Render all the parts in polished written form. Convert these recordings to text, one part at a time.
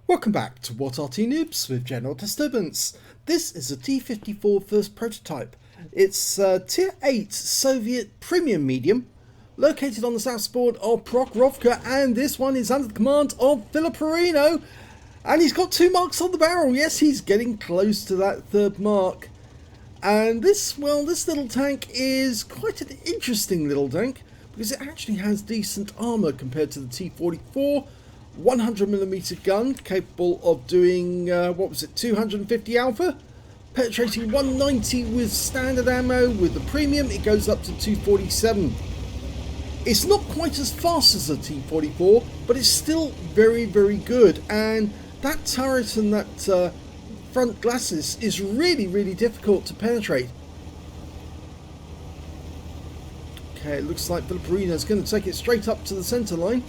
Welcome back to What Arty Noobs with General Disturbance. This is a T-54 first prototype. It's Tier 8 Soviet Premium Medium, located on the south board of Prokhorovka, and this one is under the command of FiliPer1n0, and he's got 2 marks on the barrel. Yes, he's getting close to that 3rd mark. And this little tank is quite an interesting little tank, because it actually has decent armour compared to the T-44. 100mm gun capable of doing 250 alpha, penetrating 190 with standard ammo. With the premium it goes up to 247. It's not quite as fast as a T-44, but it's still very good, and that turret and that front glasses is really difficult to penetrate. Okay, it looks like FiliPer1n0 is going to take it straight up to the centre line.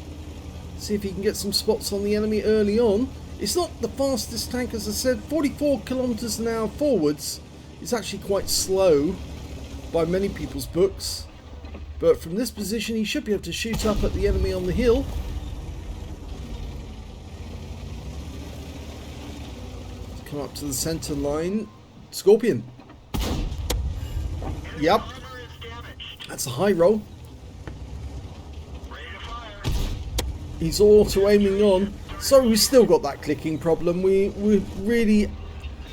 See if he can get some spots on the enemy early on. It's not the fastest tank, as I said, 44 kilometers an hour forwards. It's actually quite slow by many people's books. But from this position he should be able to shoot up at the enemy on the hill. Let's come up to the centre line. Scorpion. Yep. That's a high roll. He's auto-aiming on. So we've still got that clicking problem. We really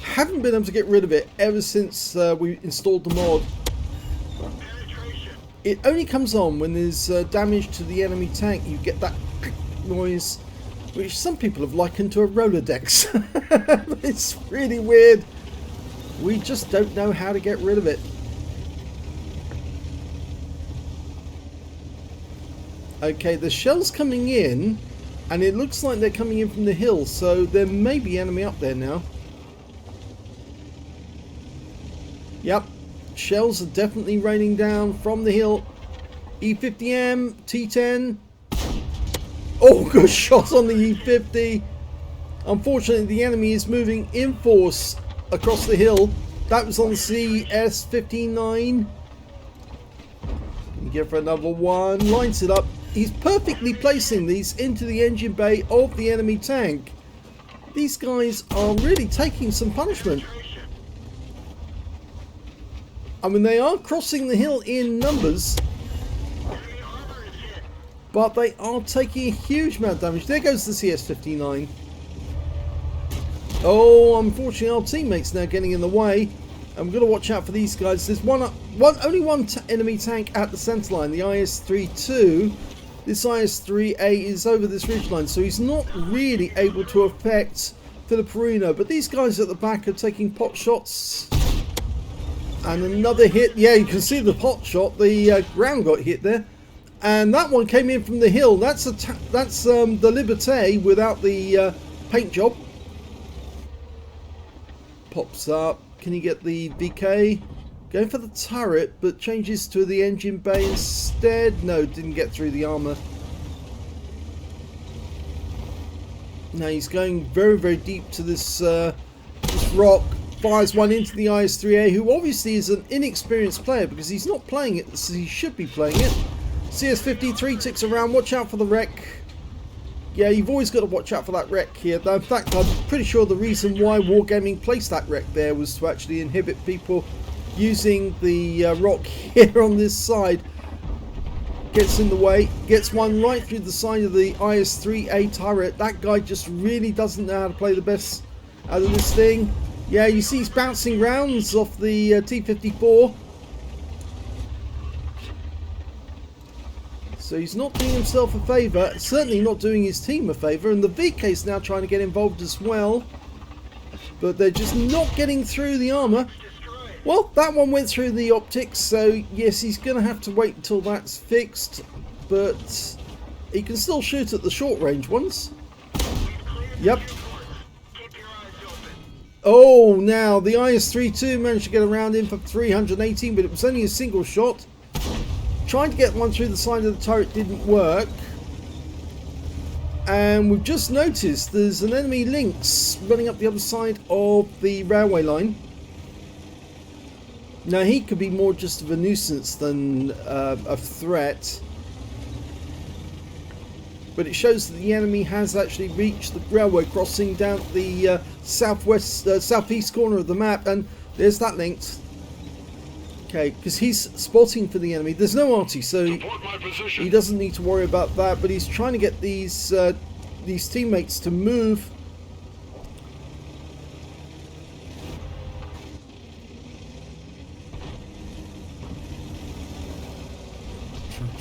haven't been able to get rid of it ever since we installed the mod. It only comes on when there's damage to the enemy tank. You get that click noise, which some people have likened to a Rolodex. It's really weird. We just don't know how to get rid of it. Okay, the shell's coming in, and it looks like they're coming in from the hill, so there may be enemy up there now. Yep, shells are definitely raining down from the hill. E50M, T10. Oh, good shot on the E50. Unfortunately, the enemy is moving in force across the hill. That was on the CS-59. You get for another one, lines it up. He's perfectly placing these into the engine bay of the enemy tank. These guys are really taking some punishment. I mean, they are crossing the hill in numbers, but they are taking a huge amount of damage. There goes the CS-59. Oh, unfortunately our teammates now getting in the way. I'm going to watch out for these guys. There's only one enemy tank at the centre line, the IS-32. This IS-3A is over this ridgeline, so he's not really able to affect FiliPer1n0. But these guys at the back are taking pot shots. And another hit. Yeah, you can see the pot shot. The ground got hit there. And that one came in from the hill. That's the Liberté without the paint job. Pops up. Can you get the VK? Going for the turret, but changes to the engine bay instead. No, didn't get through the armour. Now he's going very deep to this rock. Fires one into the IS-3A, who obviously is an inexperienced player because he's not playing it as he should be playing it. CS-53 ticks around. Watch out for the wreck. Yeah, you've always got to watch out for that wreck here. In fact, I'm pretty sure the reason why Wargaming placed that wreck there was to actually inhibit people using the rock here on this side. Gets in the way, gets one right through the side of the IS-3A turret. That guy just really doesn't know how to play the best out of this thing. Yeah, you see he's bouncing rounds off the T-54. So he's not doing himself a favour, certainly not doing his team a favour, and the VK's now trying to get involved as well. But they're just not getting through the armour. Well, that one went through the optics, so yes, he's going to have to wait until that's fixed, but he can still shoot at the short range ones. Yep. Oh, now the IS-32 managed to get around him for 318, but it was only a single shot. Trying to get one through the side of the turret didn't work. And we've just noticed there's an enemy Lynx running up the other side of the railway line. Now he could be more just of a nuisance than a threat. but it shows that the enemy has actually reached the railway crossing down the southeast corner of the map, and there's that linked. Okay, because he's spotting for the enemy. There's no Arty, so he doesn't need to worry about that, but he's trying to get these teammates to move.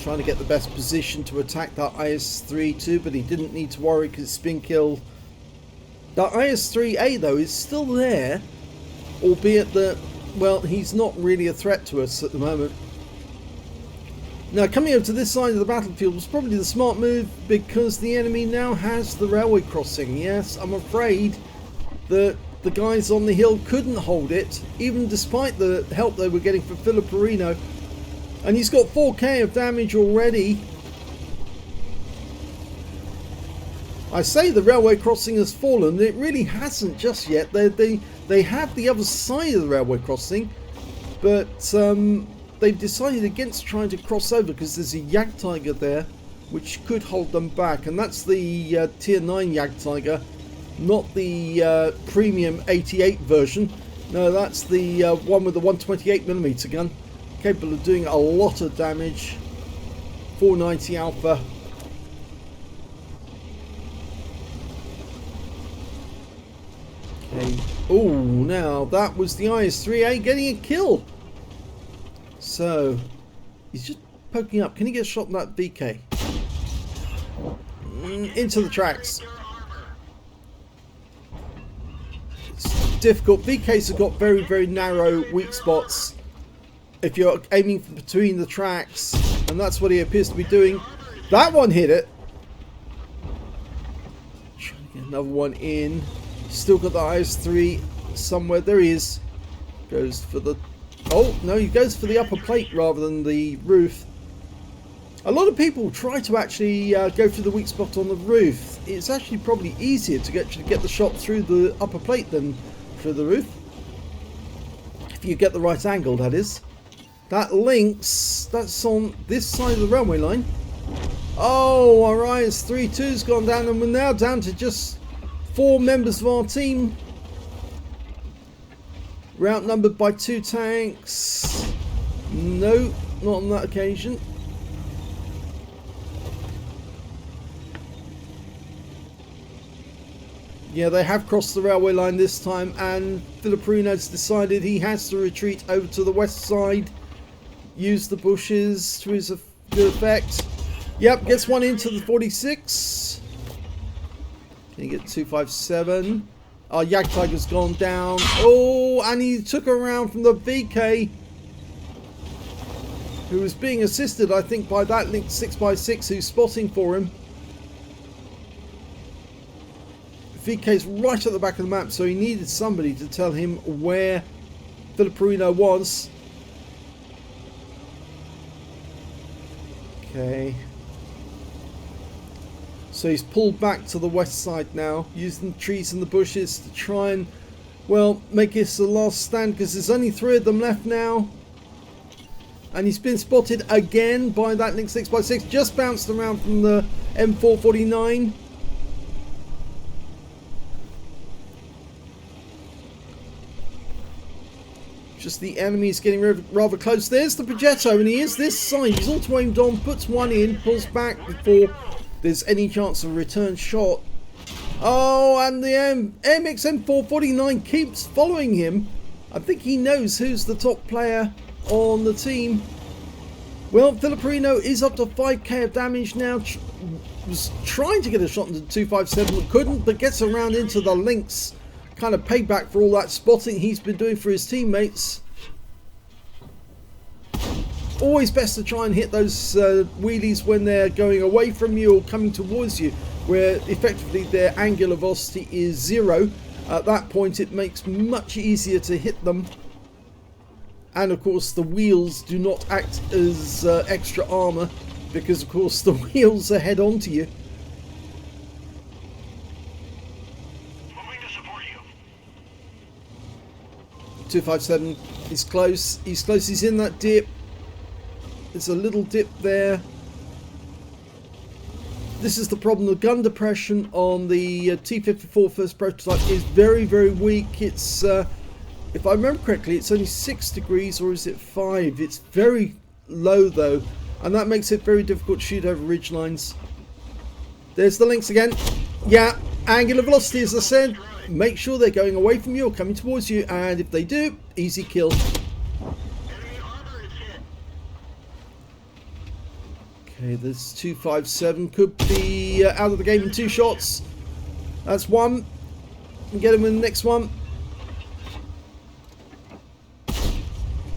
Trying to get the best position to attack that IS-3 too, but he didn't need to worry because it's been killed. That IS-3A though is still there, albeit that, well, he's not really a threat to us at the moment. Now coming over to this side of the battlefield was probably the smart move, because the enemy now has the railway crossing. Yes, I'm afraid that the guys on the hill couldn't hold it, even despite the help they were getting from FiliPer1n0. And he's got 4k of damage already. I say the railway crossing has fallen. It really hasn't just yet. They have the other side of the railway crossing, but they've decided against trying to cross over because there's a Jagdtiger there, which could hold them back. And that's the Tier 9 Jagdtiger, not the premium 88 version. No, that's the one with the 128mm gun. Capable of doing a lot of damage. 490 alpha. Okay. Oh, now that was the IS-3A getting a kill. So he's just poking up. Can he get a shot in that VK? Into the tracks. It's difficult. VKs have got very, very narrow weak spots if you're aiming between the tracks, and that's what he appears to be doing. That one hit it. Trying to get another one in. Still got the IS-3 somewhere. There he is. Goes for the... Oh, no, he goes for the upper plate rather than the roof. A lot of people try to actually go through the weak spot on the roof. It's actually probably easier to get the shot through the upper plate than through the roof. If you get the right angle, that is. That links, that's on this side of the railway line. Oh, our IS-3-2's gone down, and we're now down to just 4 members of our team. We're outnumbered by 2 tanks. No, not on that occasion. Yeah, they have crossed the railway line this time, and FiliPer1n0's decided he has to retreat over to the west side. Use the bushes to his good effect. Yep, gets one into the 46. Can he get 257? Our Jagdtiger's gone down. Oh, and he took her around from the VK, who was being assisted, I think, by that linked 6x6 who's spotting for him. VK's right at the back of the map, so he needed somebody to tell him where FiliPer1n0 was. Okay. So he's pulled back to the west side now, using the trees and the bushes to try and, well, make this the last stand, because there's only 3 of them left now. And he's been spotted again by that link 6x6, just bounced around from the M449. Just the enemy's getting rather close. There's the Progetto, and he is this side. He's auto aimed on, puts one in, pulls back before there's any chance of a return shot. Oh, and the MX M449 keeps following him. I think he knows who's the top player on the team. Well, FiliPer1n0 is up to 5k of damage now. Was trying to get a shot into 257, but couldn't, but gets around into the links. Kind of payback for all that spotting he's been doing for his teammates. Always best to try and hit those wheelies when they're going away from you or coming towards you, where effectively their angular velocity is 0. At that point it makes much easier to hit them. And of course the wheels do not act as extra armor, because of course the wheels are head on to you. 257 is close. He's close. He's in that dip. There's a little dip there. this is the problem. The gun depression on the T-54 first prototype is very, very weak. It's, if I remember correctly, it's only 6 degrees, or is it 5? It's very low though, and that makes it very difficult to shoot over ridge lines. There's the links again. Yeah, angular velocity, as I said. Make sure they're going away from you or coming towards you, and if they do, easy kill. Okay, this 257 could be out of the game in 2 shots. That's one. And get him in the next one.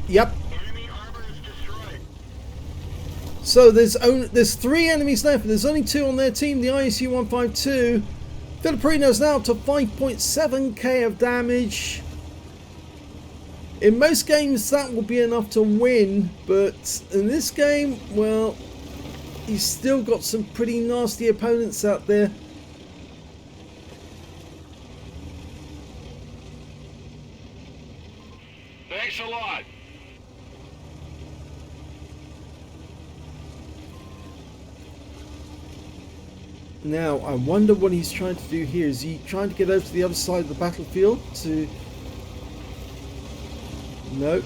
Yep. So there's 3 enemies left. There's only 2 on their team. The ISU 152. FiliPer1n0's now up to 5.7k of damage. In most games that will be enough to win, but in this game, well, he's still got some pretty nasty opponents out there. Thanks a lot. Now, I wonder what he's trying to do here. Is he trying to get over to the other side of the battlefield to... No.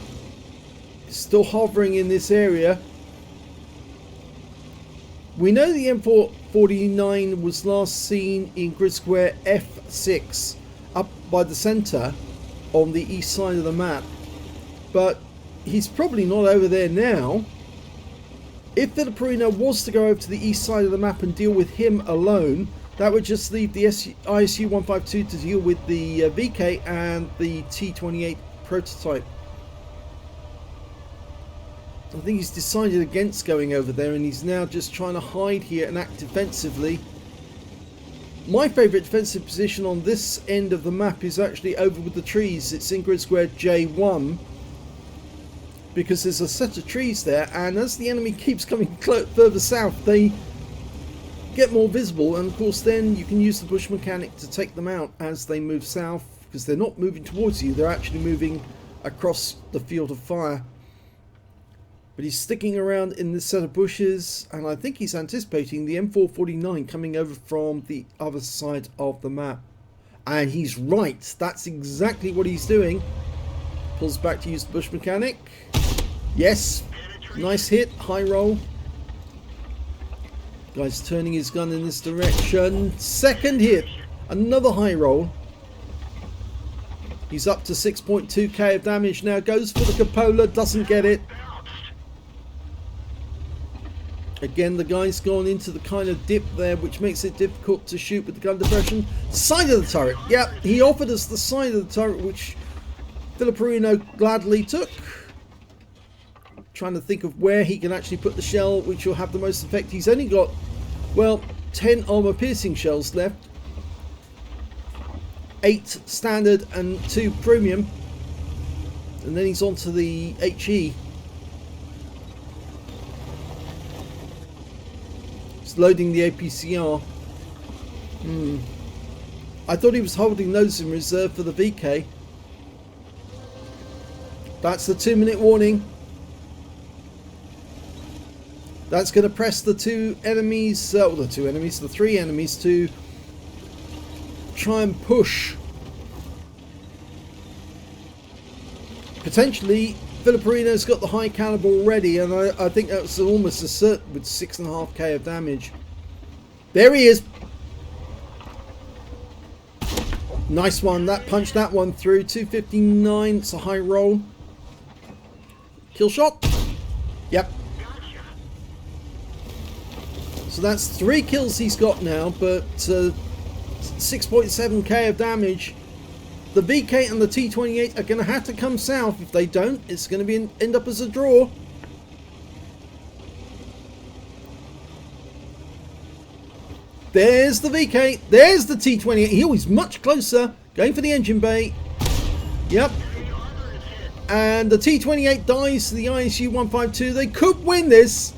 He's still hovering in this area. We know the M449 was last seen in grid square F6 up by the center on the east side of the map, but he's probably not over there now. If FiliPer1n0 was to go over to the east side of the map and deal with him alone, that would just leave the ISU 152 to deal with the VK and the T-28 prototype. I think he's decided against going over there, and he's now just trying to hide here and act defensively. My favourite defensive position on this end of the map is actually over with the trees. It's in grid square J1, because there's a set of trees there, and as the enemy keeps coming further south, they get more visible, and of course then you can use the bush mechanic to take them out as they move south, because they're not moving towards you, they're actually moving across the field of fire. But he's sticking around in this set of bushes, and I think he's anticipating the M449 coming over from the other side of the map. And he's right, that's exactly what he's doing. Pulls back to use the bush mechanic. Yes, nice hit, high roll. Guy's turning his gun in this direction. Second hit, another high roll. He's up to 6.2k of damage now, goes for the cupola, doesn't get it. Again, the guy's gone into the kind of dip there, which makes it difficult to shoot with the gun depression. Side of the turret. Yep, he offered us the side of the turret, which FiliPer1n0 gladly took. Trying to think of where he can actually put the shell, which will have the most effect. He's only got, well, 10 armor piercing shells left. 8 standard and 2 premium. And then he's on to the HE. Loading the APCR. I thought he was holding those in reserve for the VK. That's the 2-minute warning. That's going to press the 3 enemies to try and push. Potentially FiliPer1n0's got the high caliber already, and I think that's almost a certain with 6.5k of damage. There he is. Nice one. That punched that one through. 259. It's a high roll. Kill shot. Yep. So that's 3 kills he's got now, but 6.7k of damage. The VK and the T-28 are going to have to come south. If they don't, it's going to end up as a draw. There's the VK. There's the T-28. He's much closer. Going for the engine bay. Yep. And the T-28 dies to the ISU 152. They could win this,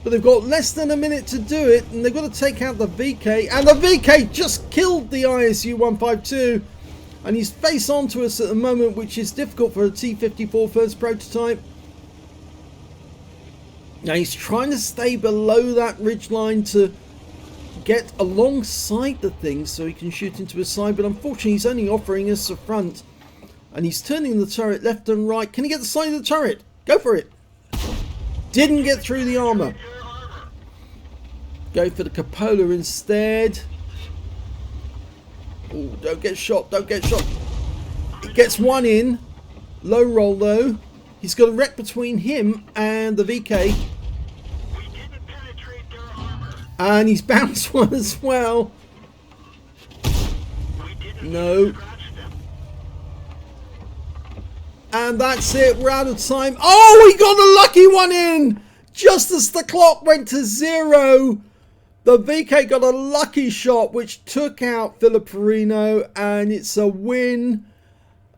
but they've got less than a minute to do it, and they've got to take out the VK. And the VK just killed the ISU 152. And he's face on to us at the moment, which is difficult for a T-54 first prototype. Now he's trying to stay below that ridge line to get alongside the thing so he can shoot into his side, but unfortunately he's only offering us the front. And he's turning the turret left and right. Can he get the side of the turret? Go for it. Didn't get through the armor. Go for the cupola instead. Oh, don't get shot. Don't get shot. It gets one in. Low roll though. He's got a wreck between him and the VK. And he's bounced one as well. No. And that's it. We're out of time. Oh, he got a lucky one in. Just as the clock went to 0. The VK got a lucky shot which took out FiliPer1n0, and it's a win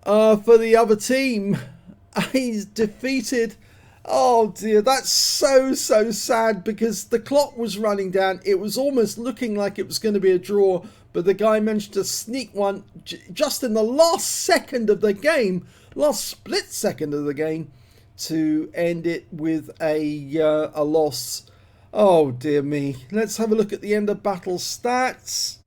for the other team. He's defeated. Oh dear, that's so sad because the clock was running down. It was almost looking like it was going to be a draw, but the guy managed to sneak one just in the last second of the game, last split second of the game, to end it with a loss. Oh dear me. Let's have a look at the end of battle stats.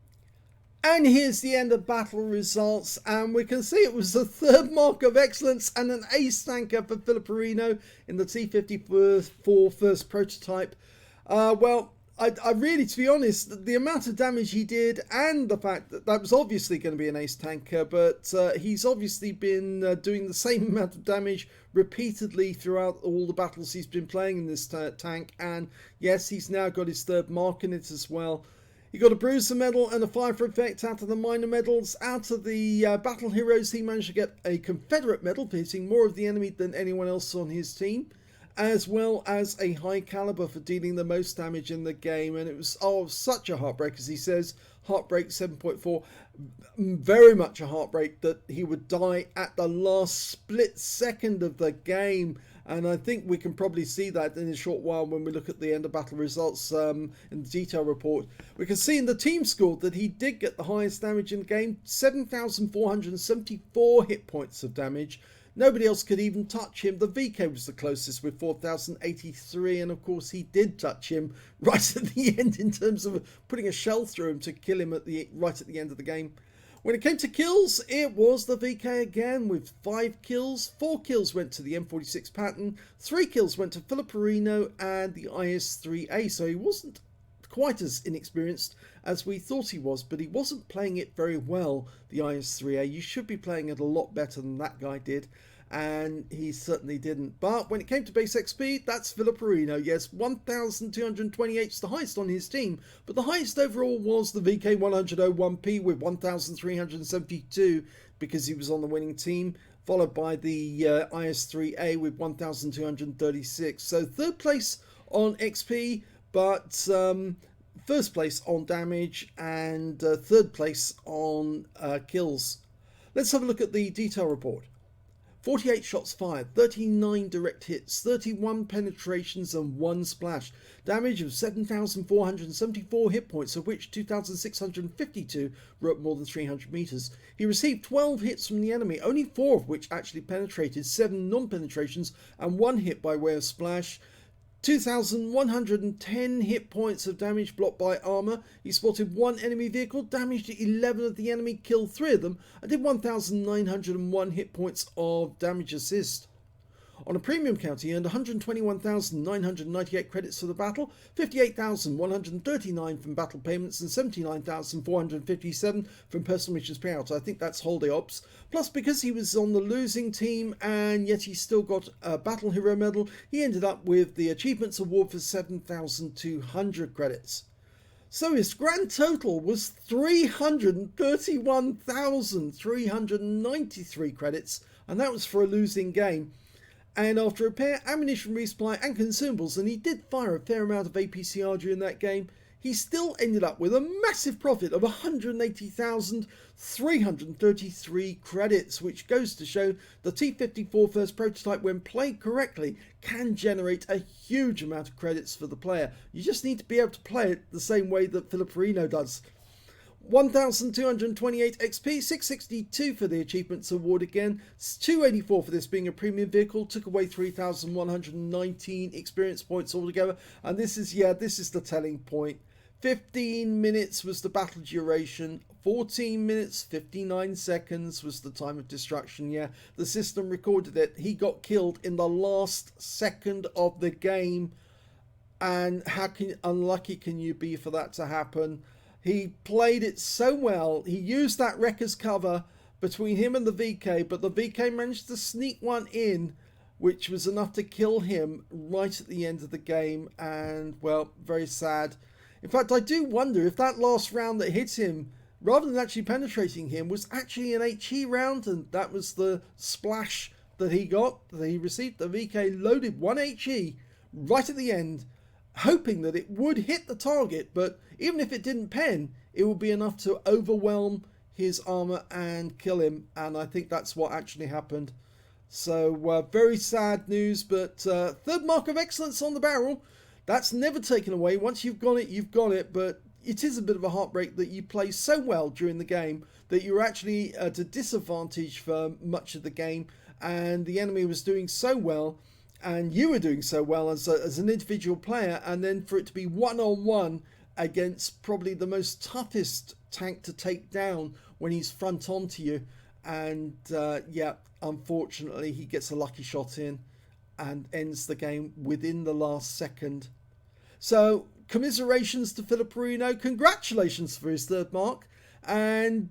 And here's the end of battle results, and we can see it was the 3rd mark of excellence and an ace tanker for FiliPer1n0 in the T-54 first prototype. Well, I really, to be honest, the amount of damage he did and the fact that that was obviously going to be an ace tanker, but he's obviously been doing the same amount of damage repeatedly throughout all the battles he's been playing in this tank, and yes, he's now got his 3rd mark in it as well. He got a bruiser medal and a fire for effect out of the minor medals. Out of the battle heroes, he managed to get a Confederate medal for hitting more of the enemy than anyone else on his team, as well as a high caliber for dealing the most damage in the game. And it was such a heartbreak, as he says, heartbreak 7.4, very much a heartbreak that he would die at the last split second of the game. And I think we can probably see that in a short while when we look at the end of battle results in the detail report. We can see in the team score that he did get the highest damage in the game, 7,474 hit points of damage. Nobody else could even touch him. The VK was the closest with 4,083, and of course he did touch him right at the end in terms of putting a shell through him to kill him right at the end of the game. When it came to kills, it was the VK again with 5 kills. 4 kills went to the M46 pattern, 3 kills went to FiliPer1n0 and the IS-3A, so he wasn't quite as inexperienced as we thought he was, but he wasn't playing it very well, the IS-3A. You should be playing it a lot better than that guy did, and he certainly didn't. But when it came to base XP, that's FiliPer1n0. Yes, 1,228 is the highest on his team, but the highest overall was the VK100-01P with 1,372 because he was on the winning team, followed by the IS-3A with 1,236. So 3rd place on XP, but 1st place on damage and 3rd place on kills. Let's have a look at the detail report. 48 shots fired, 39 direct hits, 31 penetrations and 1 splash. Damage of 7,474 hit points, of which 2,652 were at more than 300 meters. He received 12 hits from the enemy, only 4 of which actually penetrated, 7 non-penetrations and 1 hit by way of splash. 2,110 hit points of damage blocked by armor. He spotted 1 enemy vehicle, damaged 11 of the enemy, killed 3 of them, and did 1,901 hit points of damage assist. On a premium count, he earned 121,998 credits for the battle, 58,139 from battle payments, and 79,457 from personal missions payouts. I think that's holiday ops. Plus, because he was on the losing team and yet he still got a battle hero medal, he ended up with the achievements award for 7,200 credits. So his grand total was 331,393 credits, and that was for a losing game. And after repair, ammunition resupply and consumables, and he did fire a fair amount of APCR during that game, he still ended up with a massive profit of 180,333 credits, which goes to show the T-54 first prototype, when played correctly, can generate a huge amount of credits for the player. You just need to be able to play it the same way that FiliPer1n0 does. 1,228 XP, 662 for the achievements award again, 284 for this being a premium vehicle, took away 3,119 experience points altogether, and this is the telling point. 15 minutes was the battle duration. 14 minutes, 59 seconds was the time of destruction. Yeah, the system recorded it. He got killed in the last second of the game. And how unlucky can you be for that to happen? He played it so well. He used that wreck as cover between him and the VK, but the VK managed to sneak one in, which was enough to kill him right at the end of the game. And, well, very sad. In fact, I do wonder if that last round that hit him, rather than actually penetrating him, was actually an HE round, and that was the splash that he got, that he received. The VK loaded one HE right at the end, hoping that it would hit the target, but even if it didn't pen, it would be enough to overwhelm his armor and kill him, and I think that's what actually happened. So very sad news, but third mark of excellence on the barrel. That's never taken away. Once you've got it, you've got it, but it is a bit of a heartbreak that you play so well during the game that you're actually at a disadvantage for much of the game, and the enemy was doing so well, and you were doing so well as an individual player, and then for it to be one-on-one against probably the most toughest tank to take down when he's front on to you. And yeah, unfortunately, he gets a lucky shot in and ends the game within the last second. So, commiserations to FiliPer1n0. Congratulations for his third mark. And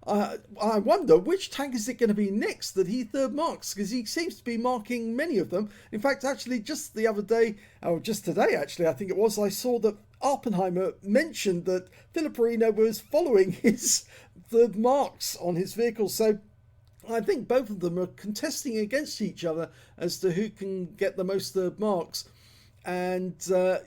I wonder which tank is it going to be next that he third marks, because he seems to be marking many of them. In fact, actually, just the other day, or just today, actually, I think it was, I saw that Oppenheimer mentioned that FiliPer1n0 was following his third marks on his vehicle. So I think both of them are contesting against each other as to who can get the most third marks. And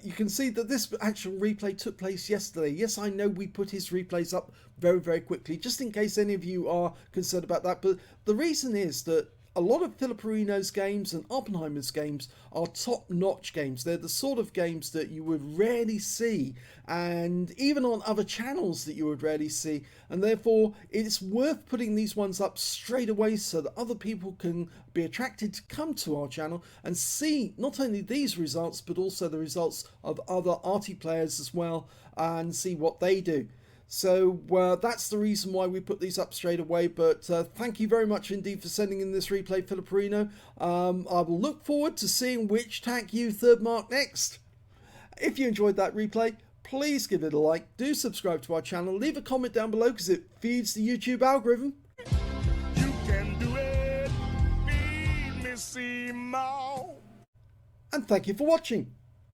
you can see that this actual replay took place yesterday. Yes, I know we put his replays up very, very quickly, just in case any of you are concerned about that. But the reason is that a lot of FiliPer1n0's games and Oppenheimer's games are top-notch games. They're the sort of games that you would rarely see, and even on other channels that you would rarely see. And therefore, it's worth putting these ones up straight away so that other people can be attracted to come to our channel and see not only these results, but also the results of other Arty players as well, and see what they do. So that's the reason why we put these up straight away. But thank you very much indeed for sending in this replay, FiliPer1n0. I will look forward to seeing which tank you third mark next. If you enjoyed that replay, please give it a like. Do subscribe to our channel. Leave a comment down below because it feeds the YouTube algorithm. You can do it. Feed me, see more. And thank you for watching.